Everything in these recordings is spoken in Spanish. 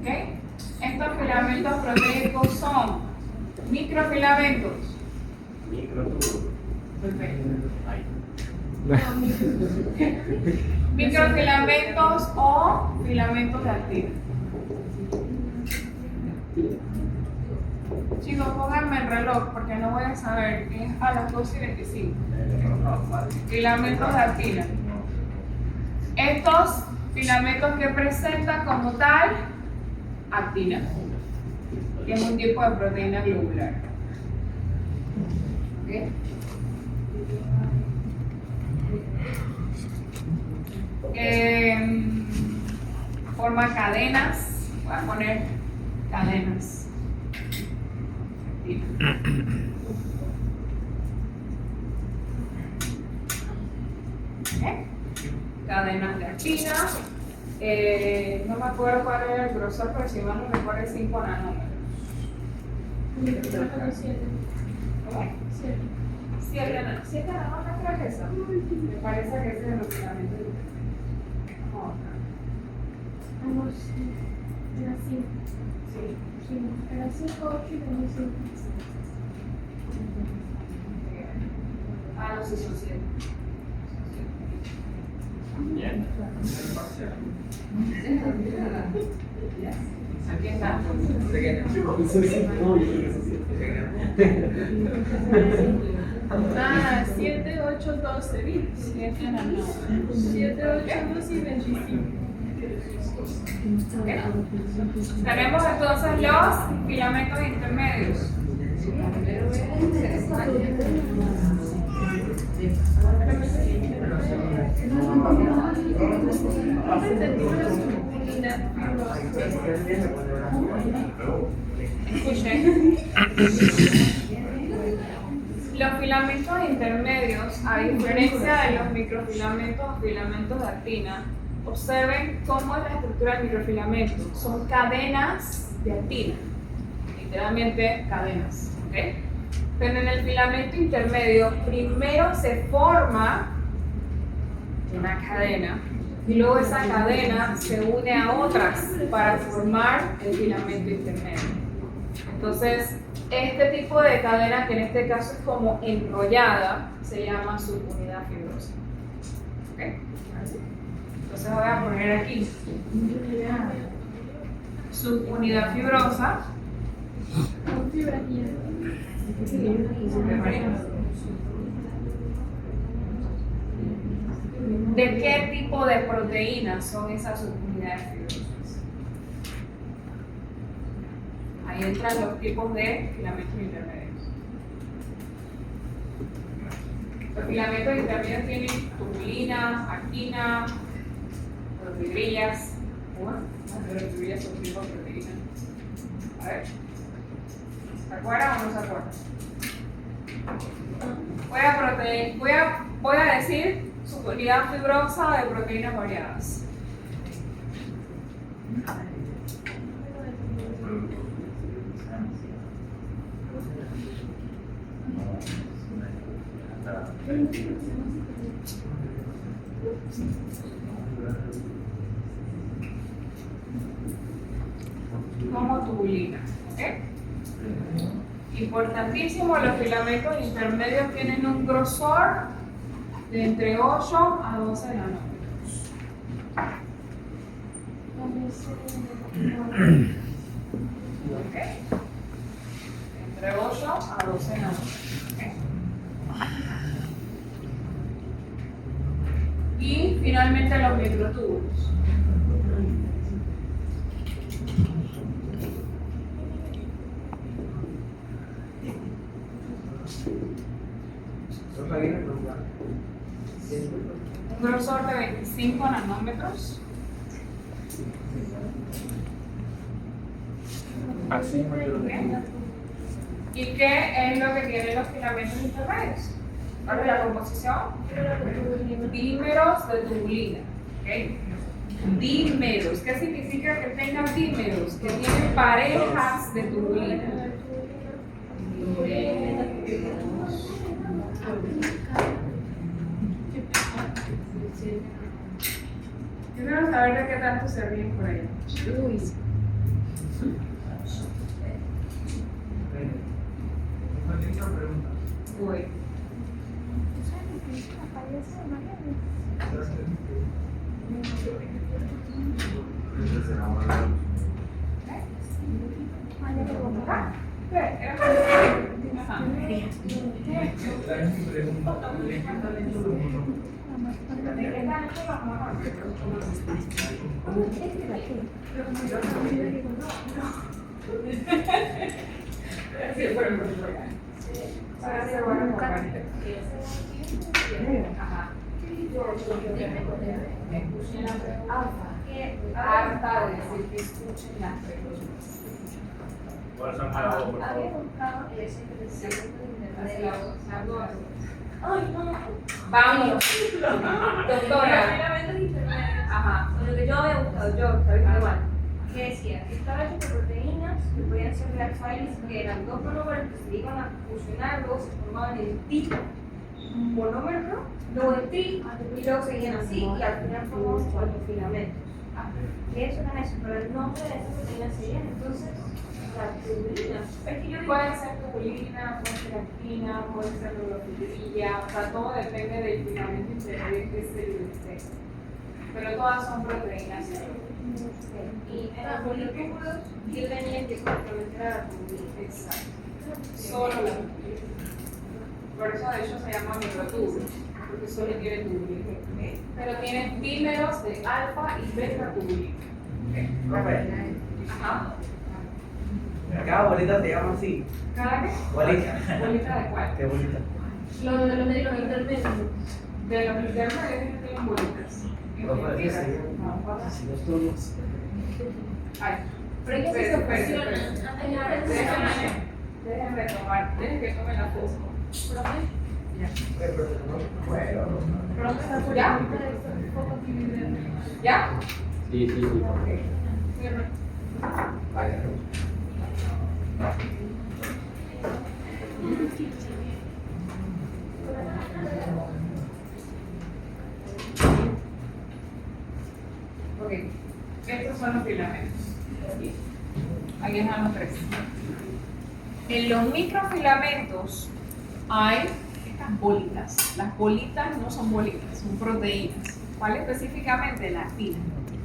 ¿Ok? Estos filamentos proteicos son microfilamentos. Perfecto. Microfilamentos o filamentos de actina. Chicos, pónganme el reloj porque no voy a saber que es a las 2:25. Filamentos de actina. Estos filamentos que presentan como tal actina, que es un tipo de proteína globular. ¿Okay? Forma cadenas, voy a poner cadenas. ¿Okay? Cadenas de actina. No me acuerdo cuál era el grosor, pero si mal no recuerdo es 5 nanómetros. ¿Cómo? 7 nanómetros, creo que es esa. Me parece que ese es el filamentos. Era 5. Sí, era 5, 8 y 5. Ah, no, sí, son 7. Bien. Aquí está. Ah, 7, 8, 12, ¿viste? 7 nanómetros. 7, 8, 12 y 25. Tenemos entonces los filamentos intermedios. Escuchen. Los filamentos intermedios, a diferencia de los microfilamentos o filamentos de actina, observen cómo es la estructura del microfilamento. Son cadenas de actina, literalmente cadenas. ¿Okay? Pero en el filamento intermedio, primero se forma una cadena y luego esa cadena se une a otras para formar el filamento intermedio. Entonces, este tipo de cadena, que en este caso es como enrollada, se llama subunidad fibrosa. ¿Okay? Entonces voy a poner aquí subunidad fibrosa. ¿De qué tipo de proteínas son esas subunidades fibrosas? Ahí entran los tipos de filamentos intermedios. Los filamentos intermedios tienen tubulina, actina, fibrillas. Las fibrillas son tipos de proteínas. A ver. ¿Se acuerdan o no se acuerdan? Voy a decir subunidad fibrosa de proteínas variadas. Como tubulina. ¿Okay? Importantísimo, los filamentos intermedios tienen un grosor de entre 8 a 12 nanómetros. ¿Okay? Entre 8 a 12 nanómetros. ¿Okay? Y finalmente los microtúbulos. Un grosor de 25 nanómetros. Así. ¿Y qué es lo que tienen los filamentos intermedios? ¿Cuál es la composición? Dímeros de tubulina. ¿Okay? Dímeros. ¿Qué significa que tengan dímeros? Que tienen parejas de tubulina. Sí. Yo quiero saber de qué tanto se ríen por ahí. Uy. Uy. Harta de decir que escuchen las preguntas. ¿Cuáles son cada uno, por Había favor? buscado ese interesante Ay, no. Vamos, doctora. filamentos intermedios. Ajá. Lo que yo había buscado, está bien igual. Que decía, estaba hecho por proteínas que podían ser de alfa hélice, que eran dos monómeros que se iban a fusionar, luego se formaban en tipo monómero, ¿no? Luego en tri, y luego seguían así, y al final formaban cuatro filamentos. Eso era eso, pero el nombre de esa proteína sería entonces la tubulina. Es que yo digo, Puede ser tubulina, puede ser actina, puede ser neurofibrilla, o sea, todo depende del filamento intermedio que se esté. Pero todas son proteínas. y eran moléculas que tenían que complementar a la tubulina. Exacto. Solo la tubulina. Por eso de hecho se llama microtúbulo, porque solo tiene tubulina. Pero tiene dímeros de alfa y beta tubulina. Ajá. Cada bolita se llama así. ¿Cada qué? Bolita. ¿Bolita de cuál? ¿Qué bolita? Lo de los intermedios. De los intermedios tienen bolitas. Si los turnos. Ay, Pero es que si se espérate, fusionan, espérate. Déjenme tomar, dejen que tome la foto. ¿Ya? ¿Ya? Sí, sí, sí. Vale. Ok, estos son los filamentos. Aquí están los tres. En los microfilamentos hay estas bolitas. Las bolitas no son bolitas, son proteínas. ¿Cuál específicamente? La actina.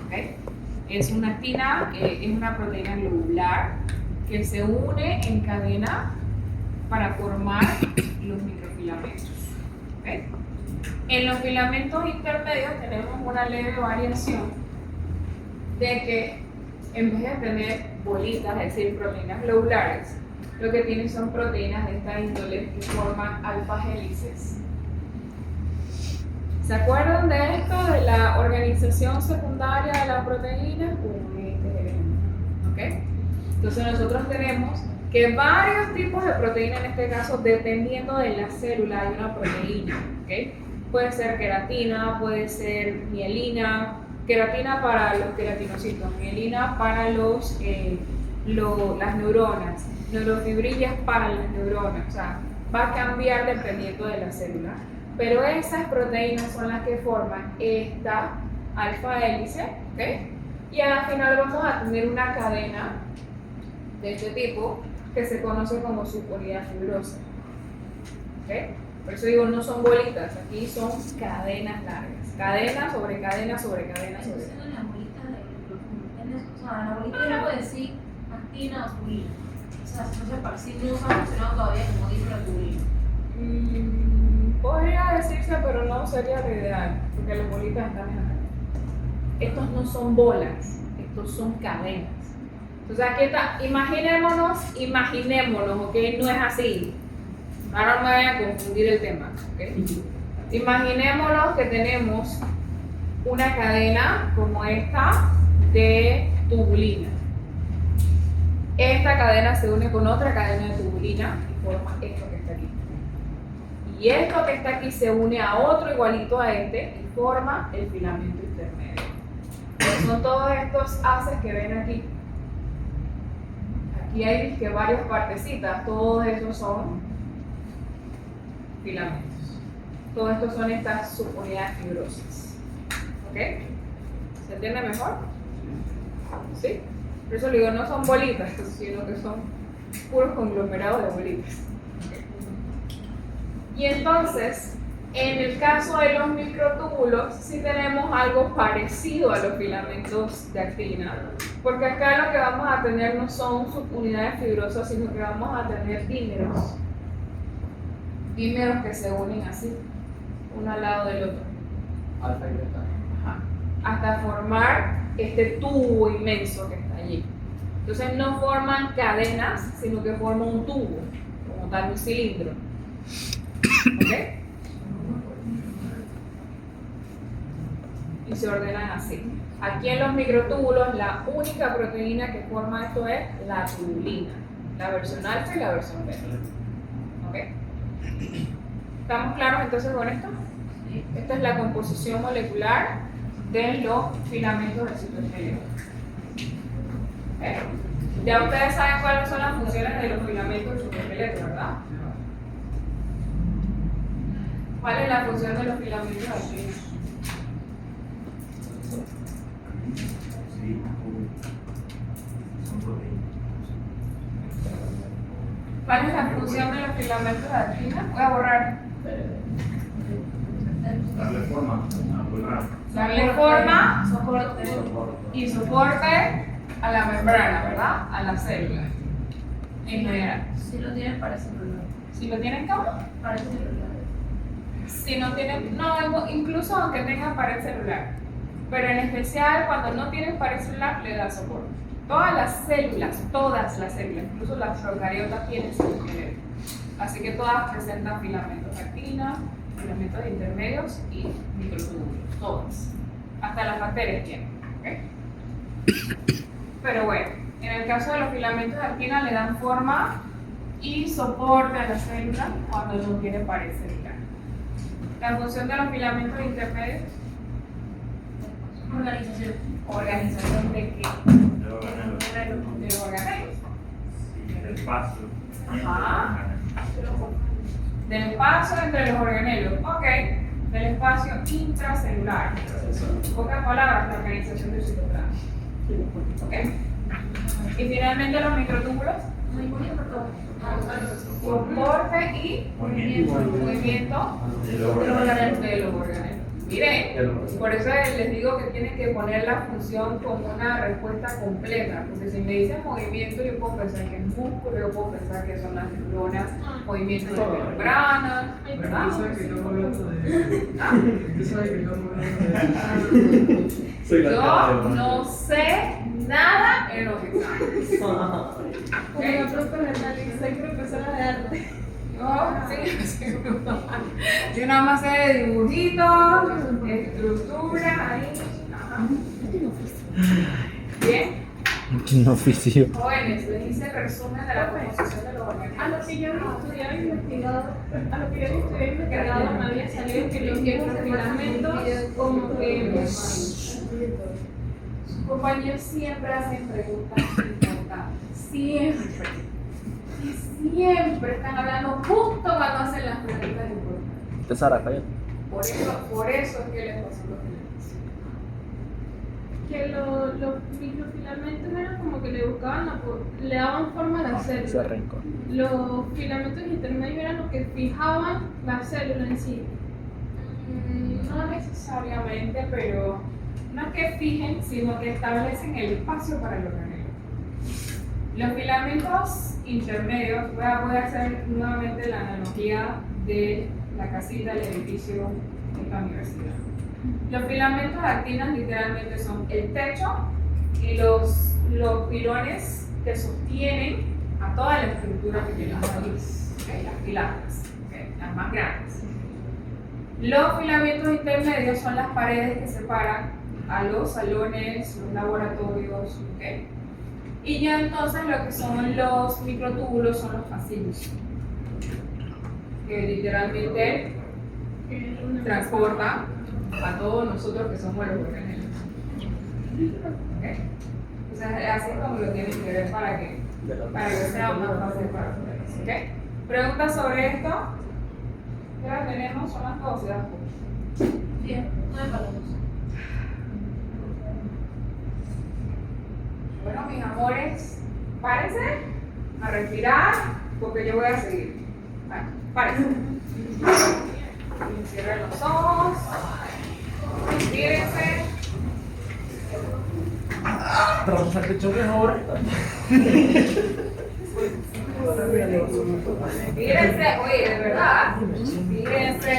¿Okay? Es una actina, es una proteína globular que se une en cadena para formar los microfilamentos. ¿Okay? En los filamentos intermedios tenemos una leve variación de que en vez de tener bolitas, es decir, proteínas globulares, lo que tienen son proteínas de esta índole que forman alfa hélices. ¿Se acuerdan de esto, de la organización secundaria de la proteína? Este es el ejemplo. ¿Okay? Entonces nosotros tenemos que varios tipos de proteína, en este caso, dependiendo de la célula, hay una proteína. ¿Okay? Puede ser queratina, puede ser mielina, queratina para los queratinocitos, mielina para las neuronas, neurofibrillas para las neuronas, o sea, va a cambiar dependiendo de la célula. Pero esas proteínas son las que forman esta alfa hélice, ¿okay? Y al final vamos a tener una cadena de este tipo que se conoce como subunidad fibrosa. ¿Okay? Por eso digo, no son bolitas, aquí son cadenas largas. Cadena sobre cadena sobre cadena sobre Esas cadena. son las bolitas de, o sea, la bolita no puede decir actina o tubulina. O sea, no sé, para si no se ha mencionado todavía como dice la tubulina. Podría decirse, pero no sería lo ideal, porque las bolitas están en la cadena. Estos no son bolas, estos son cadenas. Entonces aquí está, imaginémonos, ¿ok? No es así. Ahora no me vayan a confundir el tema, ¿ok? Imaginémonos que tenemos una cadena como esta de tubulina. Esta cadena se une con otra cadena de tubulina y forma esto que está aquí. Y esto que está aquí se une a otro igualito a este y forma el filamento intermedio. Entonces, son todos estos haces que ven aquí. Aquí hay que varias partecitas, todos esos son filamentos. Todos estos son estas subunidades fibrosas. ¿Ok? ¿Se entiende mejor? ¿Sí? Por eso le digo, no son bolitas, sino que son puros conglomerados de bolitas. Y entonces, en el caso de los microtúbulos, sí tenemos algo parecido a los filamentos de actina, porque acá lo que vamos a tener no son subunidades fibrosas, sino que vamos a tener dímeros. Dímeros que se unen así, uno al lado del otro. Alfa y beta. Ajá. Hasta formar este tubo inmenso que está allí. Entonces no forman cadenas, sino que forman un tubo, como tal, un cilindro. ¿Ok? Y se ordenan así. Aquí en los microtúbulos, la única proteína que forma esto es la tubulina, la versión alfa y la versión beta. ¿Ok? ¿Estamos claros entonces con esto? Esta es la composición molecular de los filamentos del citosqueleto. Ya ustedes saben cuáles son las funciones de los filamentos del citosqueleto, ¿verdad? ¿Cuál es la función de los filamentos de actina? ¿Cuál es la función de los filamentos de actina? Voy a borrar. Darle forma Darle forma y soporte a la membrana, ¿verdad? A la célula. En general. Si lo tienes para celular. Si lo tienen, ¿cómo? Para celular. Si no tienen, no, incluso aunque tengan pared celular. Pero en especial cuando no tienen pared celular, le da soporte. Todas las células, incluso las procariotas tienen citosqueleto. Así que todas presentan filamentos de actina, filamentos intermedios y microtúbulos, todas. Hasta las bacterias tienen. ¿Okay? Pero bueno, en el caso de los filamentos de actina le dan forma y soporte a la célula cuando no tiene pared celular. La función de los filamentos intermedios, Organización. organización de qué? de organelos. De los organelos. Sí, el paso. Ajá. Del espacio entre los organelos, ok, del espacio intracelular. En pocas palabras, la organización del citoplasma. Ok. Y finalmente los microtúbulos, soporte y movimiento De de los organelos. los organelos. Miren, por eso les digo que tienen que poner la función como una respuesta completa, porque si me dicen movimiento, yo puedo pensar que es músculo, yo puedo pensar que son las neuronas, movimiento de membrana, ¿verdad? Tú sabes que yo no hablo de. Tú sabes que yo no hablo de. Soy la cara Yo de no sé nada en los exámenes. Como la profe Analisa y profesora de arte. No, sí, yo nada más sé de dibujitos, estructura, ahí. Ajá. Bien. Un oficio. Jóvenes, les hice resumen de la composición de los organismos. A lo que yo había estudiado e investigado, me había salido que los microfilamentos como que Sus compañeros siempre hacen preguntas importantes. Siempre. Y siempre están hablando justo cuando hacen las preguntas importantes. Sara, cállate. Por eso es que les pasó lo que les pasó. que los microfilamentos eran como que le daban forma a la Se célula. arrancó. Los filamentos intermedios eran los que fijaban la célula en sí. No necesariamente, pero no es que fijen, sino que establecen el espacio para el organelo. Los filamentos intermedios, voy a hacer nuevamente la analogía de la casita del edificio de esta universidad. Los filamentos de actinas literalmente son el techo y los pilones que sostienen a toda la estructura que tenemos ahí, ¿okay? Las pilastras, ¿okay? Las más grandes. Los filamentos intermedios son las paredes que separan a los salones, los laboratorios, ¿okay? Y ya entonces lo que son los microtúbulos son los pasillos, que literalmente transportan a todos nosotros que somos los organelos. ¿Okay? Entonces así es como lo tienen que ver para que sea más fácil para ustedes. ¿Okay? ¿Preguntas sobre esto? Ya tenemos, son las 12. Bien, 9 para 2. Bueno, mis amores, párense a respirar porque yo voy a seguir. Bueno, párense. Y cierren los ojos. Respírense. Para pasar de choques ahora. Respírense, oye, de verdad. Respírense.